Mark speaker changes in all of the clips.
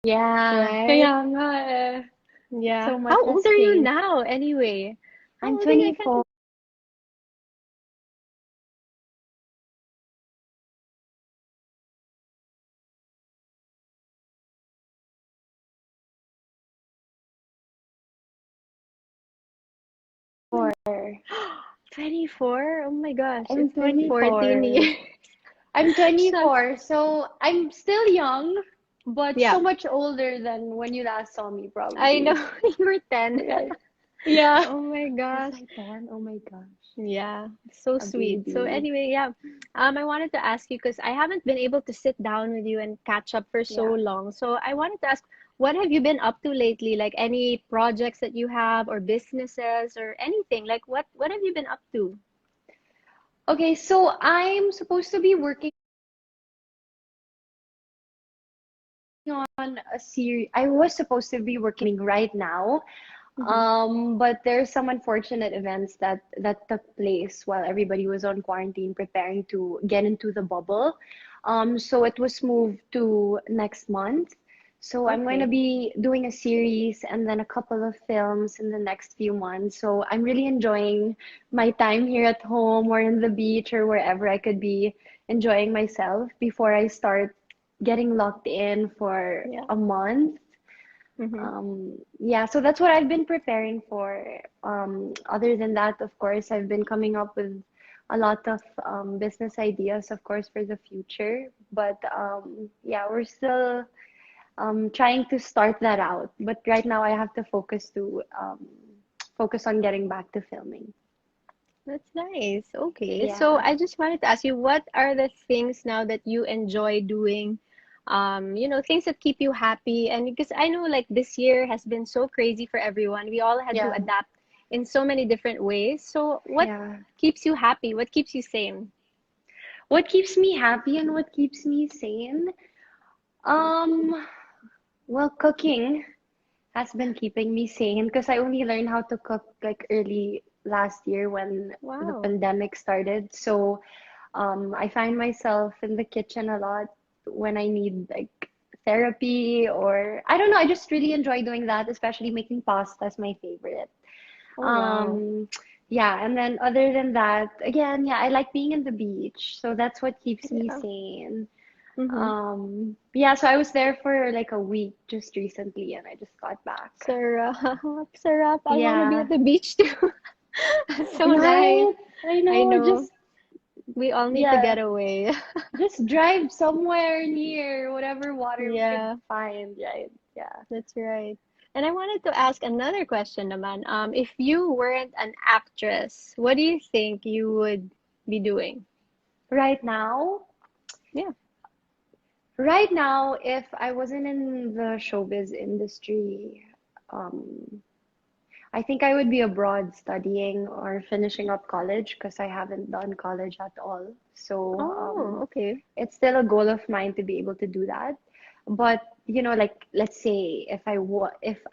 Speaker 1: Yeah,
Speaker 2: right?
Speaker 1: kaya nga eh.
Speaker 2: Yeah.
Speaker 1: So much
Speaker 2: How
Speaker 1: has
Speaker 2: old are you
Speaker 1: changed.
Speaker 2: now anyway? How
Speaker 1: I'm
Speaker 2: old are you? I can't
Speaker 1: 24.
Speaker 2: 24? Oh my gosh,
Speaker 1: I'm
Speaker 2: it's been 14 years.
Speaker 1: 24. I'm
Speaker 2: Shucks.
Speaker 1: 24, so I'm still young, but
Speaker 2: Yeah,
Speaker 1: so much older than when you last saw me,
Speaker 2: I know.
Speaker 1: probably.
Speaker 2: You were 10.
Speaker 1: Right? Yeah.
Speaker 2: Oh my
Speaker 1: Was
Speaker 2: gosh.
Speaker 1: I 10? Oh my gosh.
Speaker 2: Yeah, so
Speaker 1: A
Speaker 2: sweet. So
Speaker 1: baby.
Speaker 2: anyway, yeah. I wanted to ask you because I haven't been able to sit down with you and catch up for so
Speaker 1: Yeah.
Speaker 2: long. So I wanted to ask, what have you been up to lately? Like any projects that you have or businesses or anything? Like what have you been up to?
Speaker 1: Okay, so I'm supposed to be working on a series. I was supposed to be working right now,
Speaker 2: Mm-hmm.
Speaker 1: but there's some unfortunate events that took place while everybody was on quarantine, preparing to get into the bubble. So it was moved to next month. So I'm going to
Speaker 2: Okay.
Speaker 1: be doing a series and then a couple of films in the next few months. So I'm really enjoying my time here at home or in the beach or wherever I could be enjoying myself before I start getting locked in for
Speaker 2: Yeah.
Speaker 1: a month.
Speaker 2: Mm-hmm.
Speaker 1: Yeah, so that's what I've been preparing for. Other than that, of course, I've been coming up with a lot of business ideas, of course, for the future. But yeah, we're still trying to start that out. But right now, I have to focus on getting back to filming.
Speaker 2: That's nice. Okay. So
Speaker 1: Yeah,
Speaker 2: I just wanted to ask you, what are the things now that you enjoy doing? Things that keep you happy. And because I know like this year has been so crazy for everyone. We all had to
Speaker 1: yeah,
Speaker 2: adapt in so many different ways. So what
Speaker 1: yeah.
Speaker 2: keeps you happy? What keeps you sane?
Speaker 1: What keeps me happy and what keeps me sane? Um, well, cooking has been keeping me sane because I only learned how to cook like early last year when the
Speaker 2: Wow.
Speaker 1: pandemic started. So I find myself in the kitchen a lot when I need like therapy or I don't know, I just really enjoy doing that, especially making pasta is my favorite.
Speaker 2: Oh wow.
Speaker 1: Um, yeah, and then other than that, again, yeah, I like being in the beach, so that's what keeps me
Speaker 2: Yeah.
Speaker 1: sane.
Speaker 2: Mm-hmm.
Speaker 1: Yeah, so I was there for like a week just recently and I just got back.
Speaker 2: Sarap. Sarap. I want to be
Speaker 1: Yeah,
Speaker 2: at the beach too. So nice.
Speaker 1: right? I
Speaker 2: I
Speaker 1: know,
Speaker 2: know. We all need to
Speaker 1: yeah,
Speaker 2: get away.
Speaker 1: just drive somewhere near whatever water we could
Speaker 2: Yeah.
Speaker 1: find, right? Yeah.
Speaker 2: That's right. And I wanted to ask another question naman. If you weren't an actress, what do you think you would be doing?
Speaker 1: Right now,
Speaker 2: Yeah.
Speaker 1: right now, if I wasn't in the showbiz industry, um, I think I would be abroad studying or finishing up college because I haven't done college at all. So,
Speaker 2: Oh, okay.
Speaker 1: it's still a goal of mine to be able to do that. But, like let's say if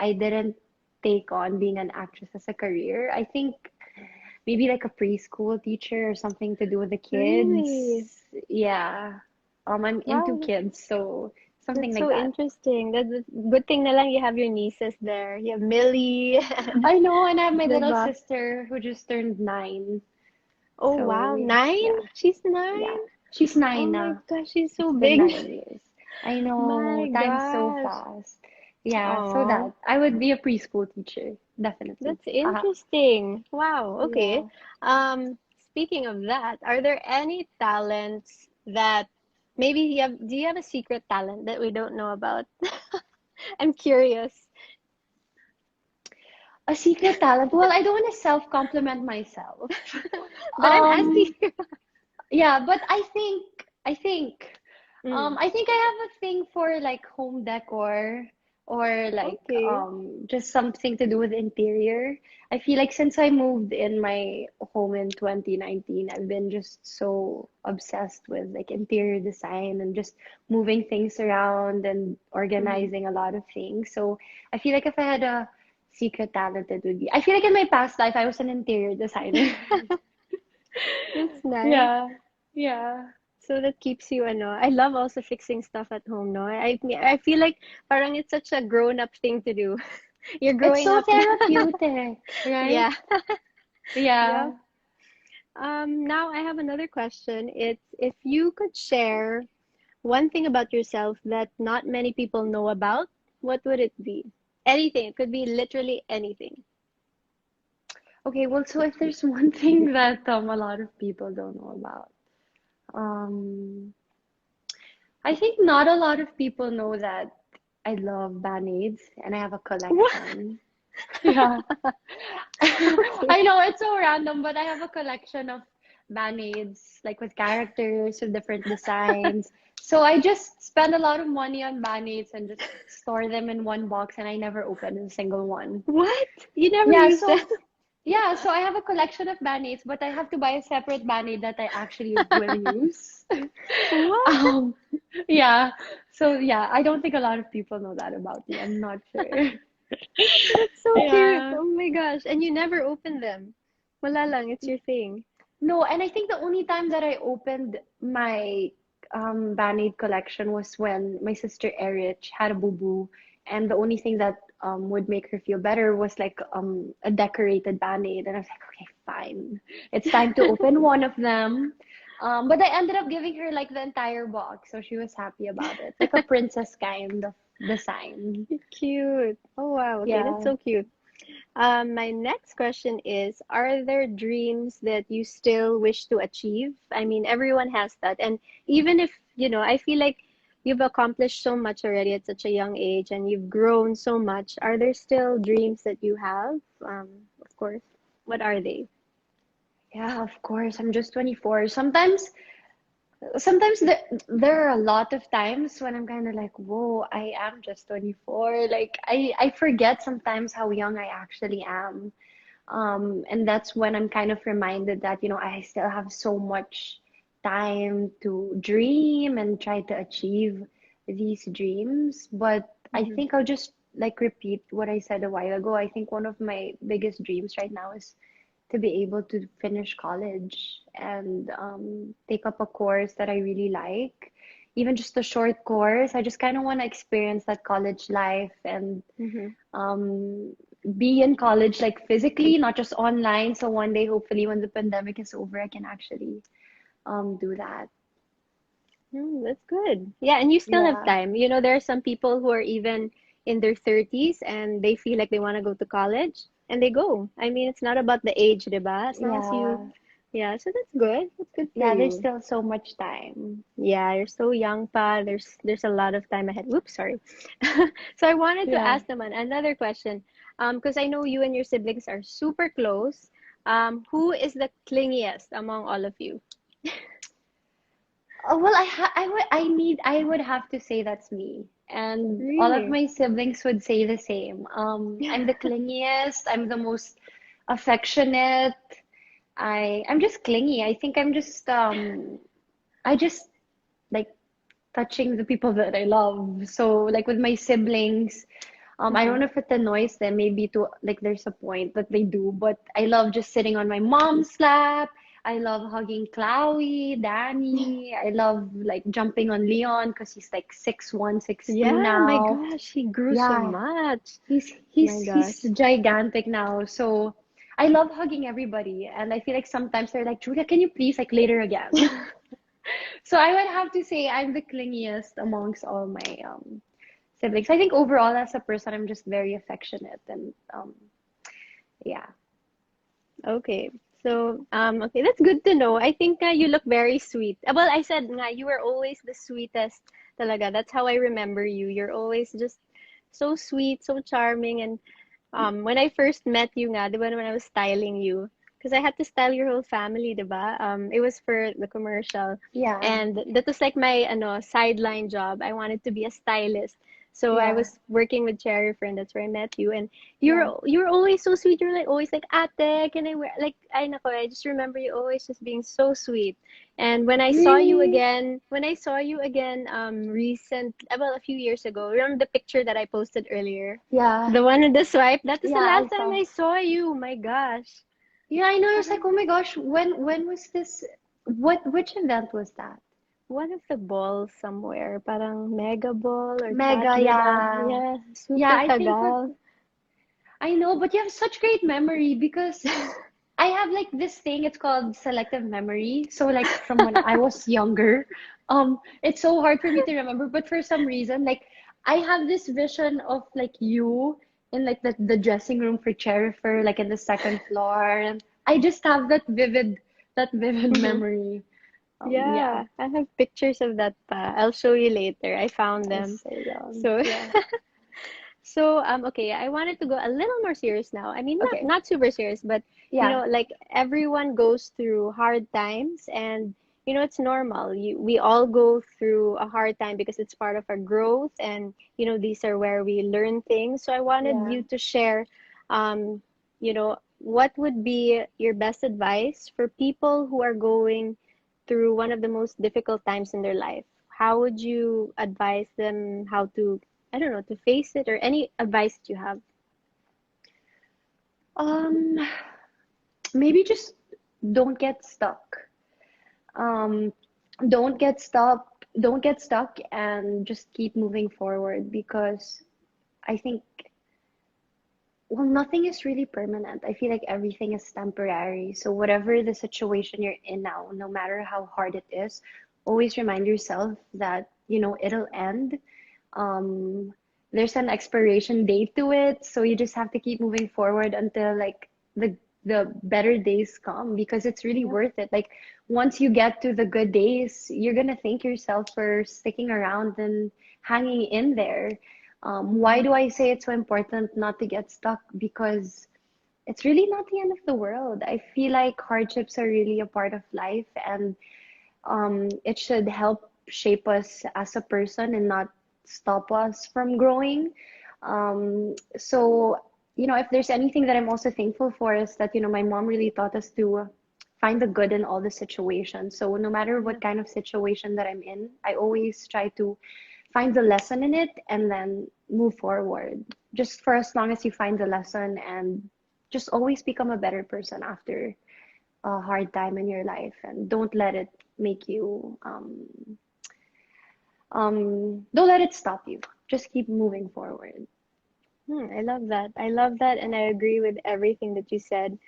Speaker 1: I didn't take on being an actress as a career, I think maybe like a preschool teacher or something to do with the
Speaker 2: Really?
Speaker 1: kids. Yeah. I'm into
Speaker 2: Wow,
Speaker 1: kids, so something
Speaker 2: that's
Speaker 1: like
Speaker 2: so
Speaker 1: that.
Speaker 2: interesting. That's good thing na lang you have your nieces there. You have Millie and
Speaker 1: I know, and I have my little
Speaker 2: diba?
Speaker 1: sister who just turned 9.
Speaker 2: Oh
Speaker 1: So
Speaker 2: wow, 9?
Speaker 1: yeah,
Speaker 2: She's
Speaker 1: yeah.
Speaker 2: 9?
Speaker 1: She's
Speaker 2: Oh
Speaker 1: 9
Speaker 2: my
Speaker 1: now.
Speaker 2: gosh, she's so
Speaker 1: It's been
Speaker 2: big.
Speaker 1: 9 years. I know,
Speaker 2: My
Speaker 1: time's so
Speaker 2: gosh.
Speaker 1: fast. Yeah, so
Speaker 2: Oh.
Speaker 1: that I would be a preschool teacher, definitely.
Speaker 2: That's
Speaker 1: Haha.
Speaker 2: interesting. Wow. Okay.
Speaker 1: Yeah.
Speaker 2: Speaking of that, are there any talents that maybe do you have a secret talent that we don't know about? I'm curious.
Speaker 1: A secret talent. Well, I don't want to self-compliment myself.
Speaker 2: But I'm asking
Speaker 1: Um,
Speaker 2: you.
Speaker 1: yeah, but I think
Speaker 2: Mm,
Speaker 1: I think I have a thing for like home decor or like
Speaker 2: okay.
Speaker 1: just something to do with interior. I feel like since I moved in my home in 2019, I've been just so obsessed with like interior design and just moving things around and
Speaker 2: Mm,
Speaker 1: organizing a lot of things. So I feel like if I had a secret talent, it would be. I feel like in my past life, I was an interior designer.
Speaker 2: that's nice.
Speaker 1: Yeah, yeah.
Speaker 2: So that keeps you, ano. I love also fixing stuff at home, no? I feel like parang it's such a grown-up thing to do. You're
Speaker 1: It's
Speaker 2: growing
Speaker 1: so
Speaker 2: up na.
Speaker 1: therapeutic, right?
Speaker 2: Yeah.
Speaker 1: Yeah.
Speaker 2: Yep. Now I have another question. It's if you could share one thing about yourself that not many people know about, what would it be? Anything. It could be literally anything.
Speaker 1: Okay, well, so if there's one thing that a lot of people don't know about, um, I think not a lot of people know that I love band-aids and I have a
Speaker 2: What?
Speaker 1: collection. Yeah.
Speaker 2: Okay.
Speaker 1: I know it's so random, but I have a collection of band-aids, like with characters with different designs. So I just spend a lot of money on band-aids and just store them in one box, and I never open a single one.
Speaker 2: What? You never
Speaker 1: Yeah,
Speaker 2: use them?
Speaker 1: so yeah, so I have a collection of band-aids, but I have to buy a separate band-aid that I actually will use.
Speaker 2: What?
Speaker 1: Um, yeah. So yeah, I don't think a lot of people know that about me. I'm not sure.
Speaker 2: That's so cute.
Speaker 1: Yeah.
Speaker 2: Oh my gosh. And you never open them. Wala lang, it's your thing.
Speaker 1: No, and I think the only time that I opened my Band-Aid collection was when my sister Erich had a boo-boo, and the only thing that would make her feel better was like a decorated Band-Aid, and I was like, okay, fine, it's time to open one of them. But I ended up giving her like the entire box, so she was happy about it, like a princess kind of design.
Speaker 2: Cute. Oh wow. Okay, that's
Speaker 1: Yeah.
Speaker 2: so cute. My next question is, are there dreams that you still wish to achieve? I mean, everyone has that. And even if, I feel like you've accomplished so much already at such a young age and you've grown so much, are there still dreams that you have? Of course. What are they?
Speaker 1: Yeah, of course. I'm just 24. Sometimes there are a lot of times when I'm kind of like, whoa, I am just 24. Like I forget sometimes how young I actually am. And that's when I'm kind of reminded that, I still have so much time to dream and try to achieve these dreams. But I
Speaker 2: Mm-hmm.
Speaker 1: think I'll just like repeat what I said a while ago. I think one of my biggest dreams right now is to be able to finish college and take up a course that I really like. Even just a short course, I just kind of want to experience that college life and
Speaker 2: Mm-hmm.
Speaker 1: um, be in college like physically, not just online. So one day, hopefully, when the pandemic is over, I can actually do that.
Speaker 2: That's good. Yeah, and you still have
Speaker 1: Yeah,
Speaker 2: time. There are some people who are even in their 30s and they feel like they want to go to college and they go. I mean, it's not about the age, diba? As long as you,
Speaker 1: yeah,
Speaker 2: yeah, so that's good. That's good for
Speaker 1: yeah. There's
Speaker 2: you.
Speaker 1: still so much time.
Speaker 2: Yeah, you're so young pa. There's a lot of time ahead. Whoops, sorry. So I wanted to
Speaker 1: Yeah.
Speaker 2: ask naman another question. Because I know you and your siblings are super close. Who is the clingiest among all of you?
Speaker 1: Oh, well, I would have to say that's me. And all of
Speaker 2: Really?
Speaker 1: my siblings would say the same. I'm the clingiest, I'm the most affectionate. I'm just clingy. I think I just like touching the people that I love. So like with my siblings, I don't
Speaker 2: Mm-hmm.
Speaker 1: know if it annoys them, maybe to like there's a point that they do, but I love just sitting on my mom's lap. I love hugging Chloe, Danny. I love like jumping on Leon because he's like 6'1", 6'2"
Speaker 2: Yeah, my
Speaker 1: now.
Speaker 2: gosh, he grew so
Speaker 1: Yeah,
Speaker 2: much.
Speaker 1: he's
Speaker 2: My
Speaker 1: he's he's
Speaker 2: gosh.
Speaker 1: gigantic now. So I love hugging everybody, and I feel like sometimes they're like, Julia, can you please like later again? So I would have to say I'm the clingiest amongst all my siblings. I think overall as a person, I'm just very affectionate and yeah.
Speaker 2: Okay. So, okay, that's good to know. I think you look very sweet. Well, I said nga, you were always the sweetest talaga. That's how I remember you. You're always just so sweet, so charming. And when I first met you nga, diba, when I was styling you, because I had to style your whole family, diba? It was for the commercial.
Speaker 1: Yeah,
Speaker 2: And that was like my sideline job. I wanted to be a stylist. So I
Speaker 1: yeah,
Speaker 2: was working with Cherry Friend. That's where I met you. And
Speaker 1: yeah.
Speaker 2: you're always so sweet. You're like always like, ate, can I wear like I nako, I just remember you always just being so sweet. And
Speaker 1: Really?
Speaker 2: when I saw you again recent well a few years ago, remember the picture that I posted earlier?
Speaker 1: Yeah,
Speaker 2: The one in the swipe? That was the
Speaker 1: yeah, I
Speaker 2: last time
Speaker 1: saw.
Speaker 2: I saw you. My gosh.
Speaker 1: Yeah, I know. I was like,
Speaker 2: Parang
Speaker 1: oh my gosh, when was this? Which event was that?
Speaker 2: one of the balls somewhere, parang Mega Ball or Chat
Speaker 1: Mega,
Speaker 2: Villa.
Speaker 1: yeah.
Speaker 2: Yeah,
Speaker 1: Yeah,
Speaker 2: super
Speaker 1: I think we're
Speaker 2: tagal.
Speaker 1: I know, but you have such great memory because I have like this thing, it's called selective memory. So like from when I was younger, it's so hard for me to remember, but for some reason, like I have this vision of like you in like the dressing room for Cherifer, like in the second floor, and I just have that vivid memory. Yeah,
Speaker 2: Yeah, I have pictures of that pa. I'll show you later. I found
Speaker 1: it's
Speaker 2: them.
Speaker 1: so young.
Speaker 2: So
Speaker 1: Yeah.
Speaker 2: okay, I wanted to go a little more serious now. I mean, not
Speaker 1: Okay.
Speaker 2: not super serious, but
Speaker 1: Yeah.
Speaker 2: like everyone goes through hard times, and it's normal. We all go through a hard time because it's part of our growth, and these are where we learn things. So I wanted
Speaker 1: Yeah.
Speaker 2: you to share, what would be your best advice for people who are going through one of the most difficult times in their life? How would you advise them how to, I don't know, to face it, or any advice that you have?
Speaker 1: Um, maybe just don't get stuck. Um, don't get stuck and just keep moving forward because I think, well, nothing is really permanent. I feel like everything is temporary. So whatever the situation you're in now, no matter how hard it is, always remind yourself that, it'll end. Um, there's an expiration date to it, so you just have to keep moving forward until like the better days come because it's really
Speaker 2: Yep.
Speaker 1: worth it. Like once you get to the good days, you're gonna thank yourself for sticking around and hanging in there. Why
Speaker 2: Mm-hmm.
Speaker 1: do I say it's so important not to get stuck? Because it's really not the end of the world. I feel like hardships are really a part of life, and it should help shape us as a person and not stop us from growing. So, if there's anything that I'm also thankful for is that, my mom really taught us to find the good in all the situations. So, no matter
Speaker 2: Yeah.
Speaker 1: what kind of situation that I'm in, I always try to find the lesson in it and then move forward. Just for as long as you find the lesson and just always become a better person after a hard time in your life and don't let it make you don't let it stop you. Just keep moving forward.
Speaker 2: I love that. I love that, and I agree with everything that you said,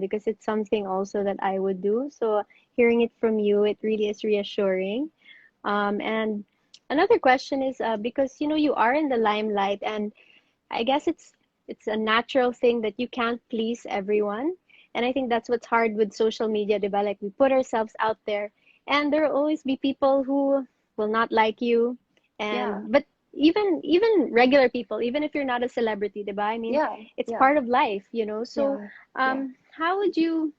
Speaker 2: because it's something also that I would do. So hearing it from you, it really is reassuring. And another question is, because you are in the limelight, and I guess it's a natural thing that you can't please everyone. And I think that's what's hard with social media, diba? Like we put ourselves out there, and there will always be people who will not like you.
Speaker 1: Yeah.
Speaker 2: And but even regular people, even if you're not a celebrity, diba? I mean,
Speaker 1: Yeah.
Speaker 2: it's
Speaker 1: Yeah.
Speaker 2: part of life. So,
Speaker 1: Yeah. Yeah.
Speaker 2: how would you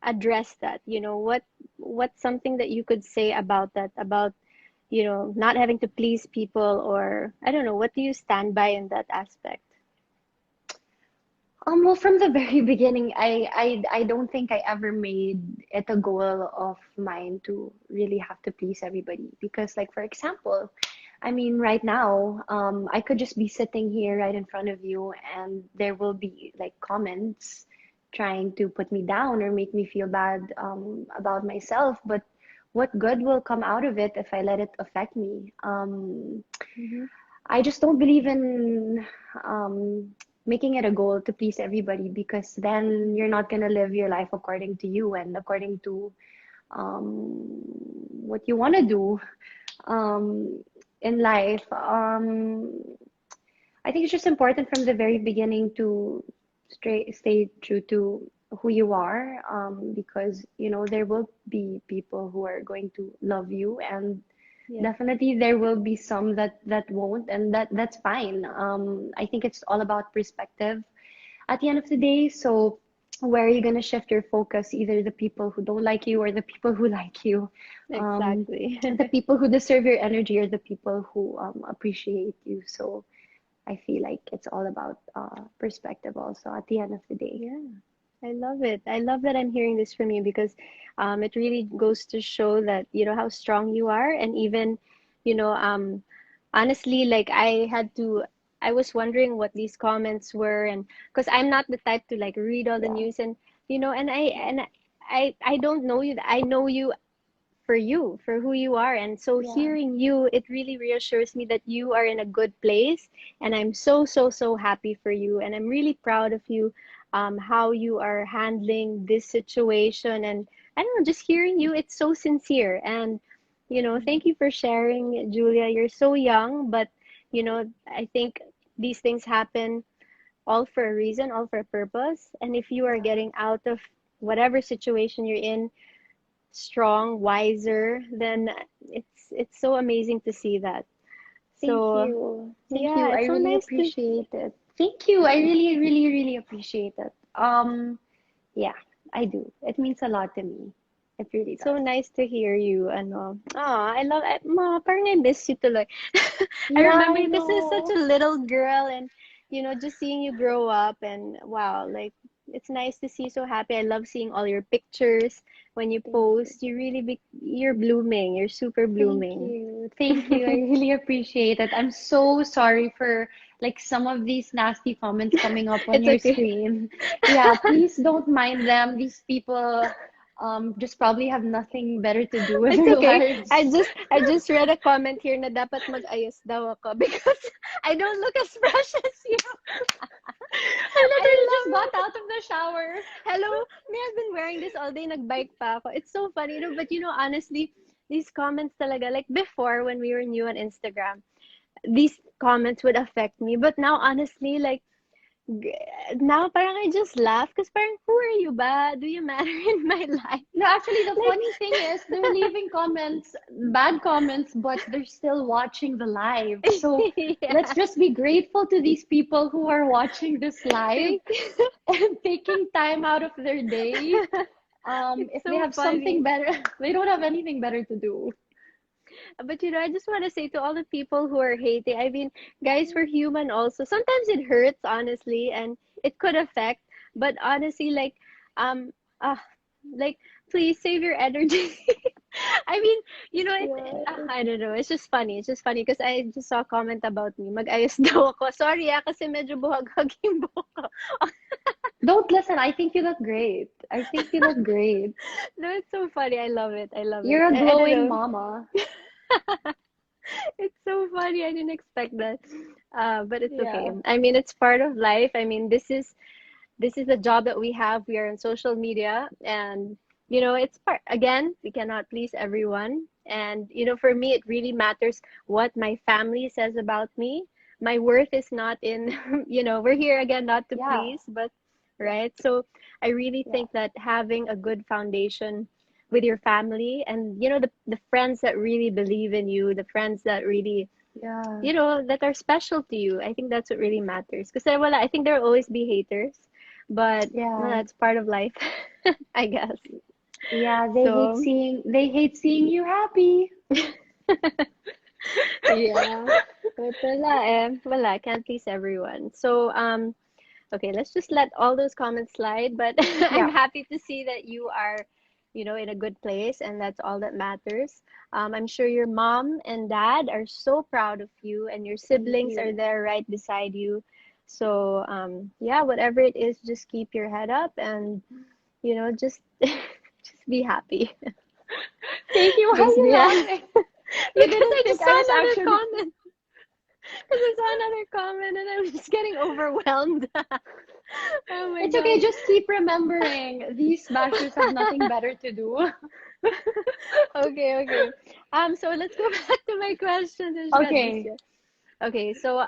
Speaker 2: address that? What's something that you could say about that, about not having to please people, or I don't know, what do you stand by in that aspect?
Speaker 1: Well, from the very beginning, I don't think I ever made it a goal of mine to really have to please everybody. Because, like, for example, I mean, right now, I could just be sitting here right in front of you, and there will be like comments trying to put me down or make me feel bad about myself. But what good will come out of it if I let it affect me?
Speaker 2: Mm-hmm.
Speaker 1: I just don't believe in making it a goal to please everybody because then you're not gonna live your life according to you and according to what you want to do um, in life. I think it's just important from the very beginning to stay true to who you are because there will be people who are going to love you and
Speaker 2: Yeah.
Speaker 1: definitely there will be some that won't, and that's fine. I think it's all about perspective at the end of the day. So where are you going to shift your focus? Either the people who don't like you or the people who like you,
Speaker 2: Exactly.
Speaker 1: the people who deserve your energy or the people who appreciate you. So I feel like it's all about perspective also at the end of the day.
Speaker 2: Yeah. I love it. I love that I'm hearing this from you, because it really goes to show that how strong you are. And even you know honestly, like I was wondering what these comments were, and because I'm not the type to like read all the
Speaker 1: Yeah.
Speaker 2: news, and and I don't know you. I know you for you, for who you are. And so
Speaker 1: Yeah.
Speaker 2: hearing you, it really reassures me that you are in a good place. And I'm so, so, so happy for you. And I'm really proud of you, how you are handling this situation. And I don't know, just hearing you, it's so sincere. And, thank you for sharing, Julia. You're so young, but, I think these things happen all for a reason, all for a purpose. And if you are
Speaker 1: Yeah.
Speaker 2: getting out of whatever situation you're in, strong, wiser, then it's so amazing to see that.
Speaker 1: Thank
Speaker 2: So
Speaker 1: you. Thank
Speaker 2: yeah,
Speaker 1: you. I
Speaker 2: it's so
Speaker 1: really
Speaker 2: nice to
Speaker 1: appreciate it. Thank you. I really, really, really appreciate it. Yeah, I do. It means a lot to me. It really
Speaker 2: so
Speaker 1: does.
Speaker 2: nice to hear you. Ano, I love it. Ma, parang I miss you tuloy. I
Speaker 1: Yeah,
Speaker 2: remember
Speaker 1: I
Speaker 2: you because you're such
Speaker 1: know.
Speaker 2: a little girl, and just seeing you grow up, and wow, like it's nice to see you so happy. I love seeing all your pictures when you
Speaker 1: Thank you.
Speaker 2: post. You're blooming. You're super
Speaker 1: Thank
Speaker 2: blooming.
Speaker 1: you. Thank you. I really appreciate it. I'm so sorry for like some of these nasty comments coming up on
Speaker 2: It's
Speaker 1: your
Speaker 2: okay.
Speaker 1: screen. Yeah, please don't mind them. These people just probably have nothing better to do with
Speaker 2: It's
Speaker 1: their
Speaker 2: okay.
Speaker 1: lives.
Speaker 2: I just read a comment here na dapat mag-ayos daw ako because I don't look as fresh as you.
Speaker 1: I
Speaker 2: I
Speaker 1: literally just
Speaker 2: love
Speaker 1: got
Speaker 2: it.
Speaker 1: out of the shower.
Speaker 2: Hello, may I've been wearing this all day, nagbike pa ako. It's so funny, but honestly, these comments talaga, like before when we were new on Instagram, these comments would affect me. But now, honestly, like, g- now parang I just laugh because parang, who are you ba? Do you matter in my life?
Speaker 1: No, actually, the
Speaker 2: Like,
Speaker 1: funny thing is they're leaving comments, bad comments, but they're still watching the live. So let's
Speaker 2: yeah.
Speaker 1: just be grateful to these people who are watching this live
Speaker 2: Thank you.
Speaker 1: and taking time out of their day.
Speaker 2: It's
Speaker 1: If they
Speaker 2: so
Speaker 1: have something
Speaker 2: funny.
Speaker 1: better, they don't have anything better to do.
Speaker 2: But I just want to say to all the people who are hating, I mean, guys, we're human also. Sometimes it hurts, honestly, and it could affect. But honestly, um, uh, like, please save your energy. I mean,
Speaker 1: Yes.
Speaker 2: I don't know. It's just funny. It's just funny because I just saw a comment about me. Mag-ayos daw ako. Sorry kasi medyo buhag-hag yung buhok ko.
Speaker 1: Don't listen. I think you look great. I think you look great.
Speaker 2: No, it's so funny. I love it. I love it.
Speaker 1: You're a
Speaker 2: I don't
Speaker 1: glowing
Speaker 2: know.
Speaker 1: mama.
Speaker 2: It's so funny. I didn't expect that. But it's okay.
Speaker 1: Yeah.
Speaker 2: I mean, it's part of life. I mean, this is the job that we have. We are on social media, and it's part. Again, we cannot please everyone. And for me, it really matters what my family says about me. My worth is not in, we're here again not to
Speaker 1: Yeah.
Speaker 2: please, but right. So I really
Speaker 1: Yeah.
Speaker 2: think that having a good foundation with your family and the friends that really believe in you, the friends that really
Speaker 1: Yeah.
Speaker 2: that are special to you. I think that's what really matters. Because I think there will always be haters, but well,
Speaker 1: Yeah.
Speaker 2: that's part of life, I guess.
Speaker 1: Yeah,
Speaker 2: So
Speaker 1: they hate seeing you happy.
Speaker 2: yeah, but wala, can't please everyone. So okay, let's just let all those comments slide. But I'm
Speaker 1: Yeah,
Speaker 2: happy to see that you are, in a good place, and that's all that matters. I'm sure your mom and dad are so proud of you, and your
Speaker 1: thank
Speaker 2: siblings are
Speaker 1: you.
Speaker 2: there right beside you. So, yeah, whatever it is, just keep your head up and, just just be happy.
Speaker 1: Thank you. Why are
Speaker 2: Just
Speaker 1: you
Speaker 2: be
Speaker 1: laughing? You
Speaker 2: because
Speaker 1: didn't
Speaker 2: I
Speaker 1: think
Speaker 2: just
Speaker 1: I
Speaker 2: saw
Speaker 1: was
Speaker 2: another
Speaker 1: actually.
Speaker 2: comment. Because I saw another comment and I'm just getting overwhelmed. Oh my
Speaker 1: It's okay,
Speaker 2: God.
Speaker 1: just keep remembering these bashers have nothing better to do.
Speaker 2: Okay, okay. So let's go back to my questions. I just got
Speaker 1: Okay.
Speaker 2: distracted. Okay, so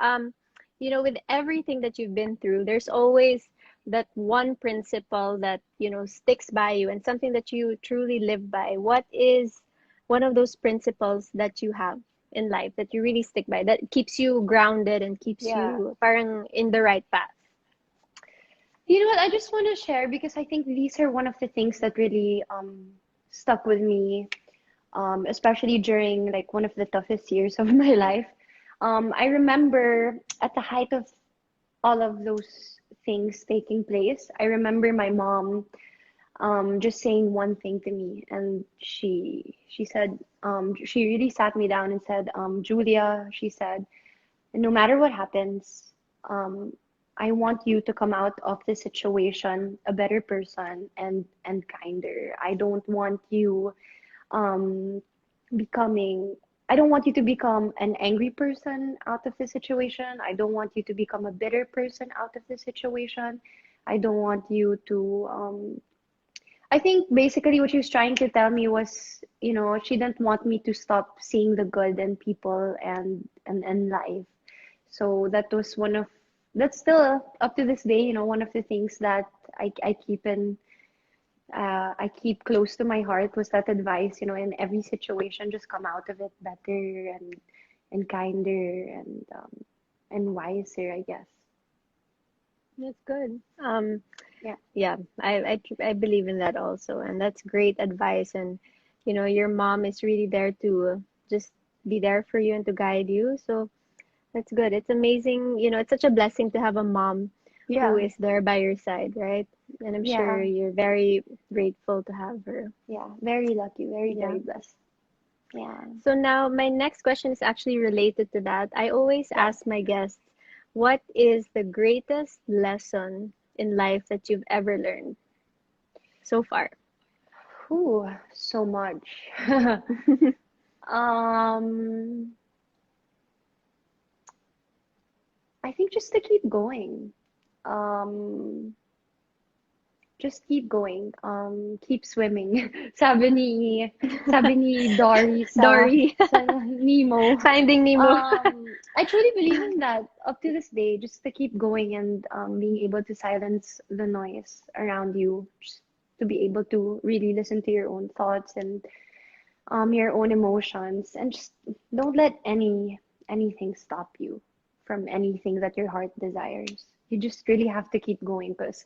Speaker 2: with everything that you've been through, there's always that one principle that, sticks by you and something that you truly live by. What is one of those principles that you have in life that you really stick by, that keeps you grounded and keeps
Speaker 1: Yeah.
Speaker 2: you parang in the right path?
Speaker 1: You know what? I just want to share because I think these are one of the things that really stuck with me, especially during like one of the toughest years of my life. I remember at the height of all of those things taking place, I remember my mom just saying one thing to me, and she said she really sat me down and said, Julia, she said, no matter what happens, I want you to come out of this situation a better person and kinder. I don't want you um becoming I don't want you to become an angry person out of the situation. I don't want you to become a bitter person out of the situation. I don't want you to I think basically what she was trying to tell me was, she didn't want me to stop seeing the good in people and life. So that's still up to this day, one of the things that I keep I keep close to my heart was that advice, in every situation, just come out of it better and kinder and wiser, I guess.
Speaker 2: That's good.
Speaker 1: Yeah.
Speaker 2: Yeah, I believe in that also, and that's great advice. And your mom is really there to just be there for you and to guide you. So that's good. It's amazing. It's such a blessing to have a mom who
Speaker 1: Yeah.
Speaker 2: is there by your side, right? And I'm sure
Speaker 1: Yeah.
Speaker 2: you're very grateful to have her.
Speaker 1: Yeah. Very lucky. Very,
Speaker 2: Yeah.
Speaker 1: very blessed. Yeah.
Speaker 2: So now my next question is actually related to that. I always
Speaker 1: Yeah.
Speaker 2: ask my guests, what is the greatest lesson in life that you've ever learned so far?
Speaker 1: Whew, so much. Um, I think just to keep going. Um, just keep going. Keep swimming. Sabi ni Dory
Speaker 2: Dory,
Speaker 1: sa Nemo.
Speaker 2: Finding Nemo.
Speaker 1: I truly believe in that up to this day, just to keep going and being able to silence the noise around you, just to be able to really listen to your own thoughts and your own emotions, and just don't let anything stop you from anything that your heart desires. You just really have to keep going because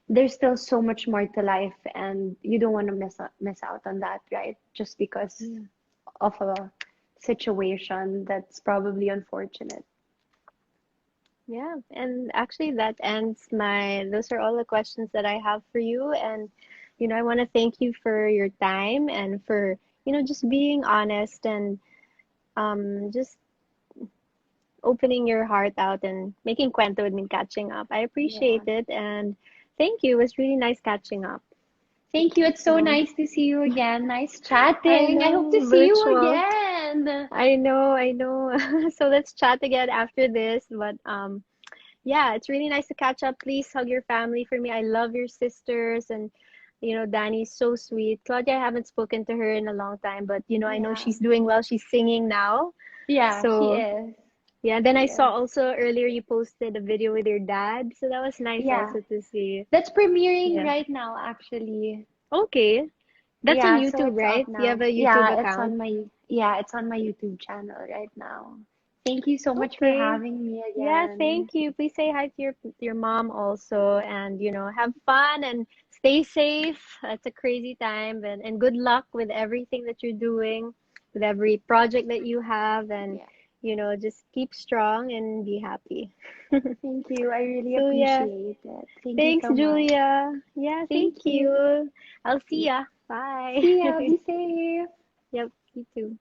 Speaker 1: there's still so much more to life, and you don't want to miss out on that, right? Just because of a situation that's probably unfortunate.
Speaker 2: Yeah, and actually that ends those are all the questions that I have for you. And, I want to thank you for your time and for, just being honest and just opening your heart out and making kwento with me, catching up. I
Speaker 1: Yeah.
Speaker 2: appreciate it, and thank you. It was really nice catching up.
Speaker 1: Thank you. It's so
Speaker 2: So
Speaker 1: nice to see you again. Nice
Speaker 2: I
Speaker 1: chatting. I hope to
Speaker 2: know,
Speaker 1: see you
Speaker 2: virtual.
Speaker 1: again.
Speaker 2: I know. So let's chat again after this. But yeah, it's really nice to catch up. Please hug your family for me. I love your sisters, and Danny's so sweet. Claudia, I haven't spoken to her in a long time, but I know
Speaker 1: Yeah.
Speaker 2: she's doing well. She's singing now.
Speaker 1: Yeah, she
Speaker 2: So
Speaker 1: is.
Speaker 2: yeah, then
Speaker 1: She
Speaker 2: I
Speaker 1: is.
Speaker 2: saw also earlier you posted a video with your dad. So that was nice
Speaker 1: Yeah.
Speaker 2: also to see.
Speaker 1: That's premiering
Speaker 2: Yeah.
Speaker 1: right now, actually.
Speaker 2: Okay. That's on
Speaker 1: Yeah, so
Speaker 2: YouTube,
Speaker 1: it's up
Speaker 2: right? You have
Speaker 1: now.
Speaker 2: a YouTube
Speaker 1: Yeah,
Speaker 2: account.
Speaker 1: it's on my YouTube channel right now. Thank you so much for
Speaker 2: Okay.
Speaker 1: having me
Speaker 2: Yeah,
Speaker 1: again.
Speaker 2: thank you. Please say hi to your mom also, and have fun and stay safe. It's a crazy time, and good luck with everything that you're doing, with every project that you have, and
Speaker 1: Yeah.
Speaker 2: just keep strong and be happy.
Speaker 1: Thank you. I really
Speaker 2: So yeah,
Speaker 1: appreciate it. Thank you
Speaker 2: thanks,
Speaker 1: so much.
Speaker 2: Julia. Yeah, thank
Speaker 1: Thank you.
Speaker 2: you. I'll see
Speaker 1: Yeah.
Speaker 2: ya. Bye.
Speaker 1: See ya. Be safe.
Speaker 2: Yep, you too.